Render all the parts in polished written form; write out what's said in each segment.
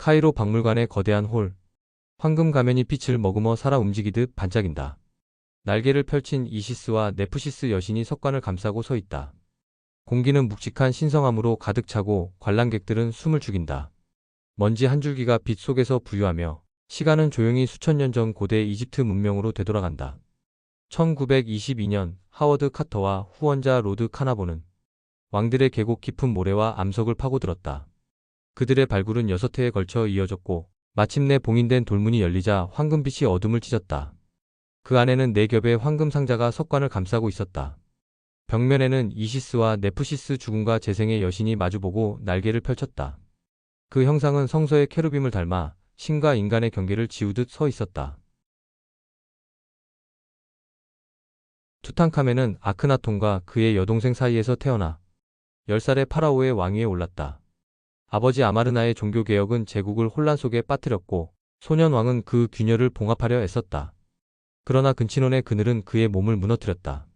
카이로 박물관의 거대한 홀. 황금 가면이 빛을 머금어 살아 움직이듯 반짝인다. 날개를 펼친 이시스와 네프시스 여신이 석관을 감싸고 서 있다. 공기는 묵직한 신성함으로 가득 차고 관람객들은 숨을 죽인다. 먼지 한 줄기가 빛 속에서 부유하며 시간은 조용히 수천 년 전 고대 이집트 문명으로 되돌아간다. 1922년 하워드 카터와 후원자 로드 카나보는 왕들의 계곡 깊은 모래와 암석을 파고들었다. 그들의 발굴은 6회에 걸쳐 이어졌고 마침내 봉인된 돌문이 열리자 황금빛이 어둠을 찢었다. 그 안에는 4겹의 황금 상자가 석관을 감싸고 있었다. 벽면에는 이시스와 네프시스 죽음과 재생의 여신이 마주보고 날개를 펼쳤다. 그 형상은 성서의 케루빔을 닮아 신과 인간의 경계를 지우듯 서 있었다. 투탕카멘은 아크나톤과 그의 여동생 사이에서 태어나 10살의 파라오의 왕위에 올랐다. 아버지 아마르나의 종교개혁은 제국을 혼란 속에 빠뜨렸고 소년 왕은 그 균열을 봉합하려 애썼다. 그러나 근친혼의 그늘은 그의 몸을 무너뜨렸다.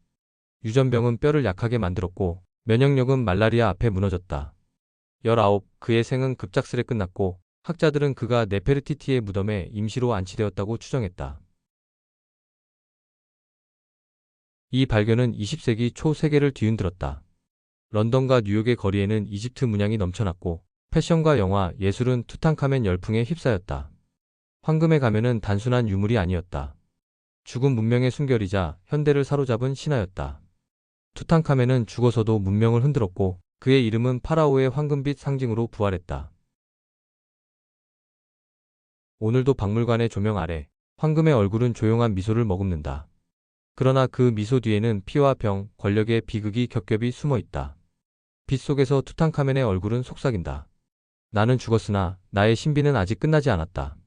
유전병은 뼈를 약하게 만들었고 면역력은 말라리아 앞에 무너졌다. 19, 그의 생은 급작스레 끝났고 학자들은 그가 네페르티티의 무덤에 임시로 안치되었다고 추정했다. 이 발견은 20세기 초 세계를 뒤흔들었다. 런던과 뉴욕의 거리에는 이집트 문양이 넘쳐났고 패션과 영화, 예술은 투탕카멘 열풍에 휩싸였다. 황금의 가면은 단순한 유물이 아니었다. 죽은 문명의 순결이자 현대를 사로잡은 신화였다. 투탕카멘은 죽어서도 문명을 흔들었고 그의 이름은 파라오의 황금빛 상징으로 부활했다. 오늘도 박물관의 조명 아래 황금의 얼굴은 조용한 미소를 머금는다. 그러나 그 미소 뒤에는 피와 병, 권력의 비극이 겹겹이 숨어 있다. 빛 속에서 투탕카멘의 얼굴은 속삭인다. 나는 죽었으나 나의 신비는 아직 끝나지 않았다.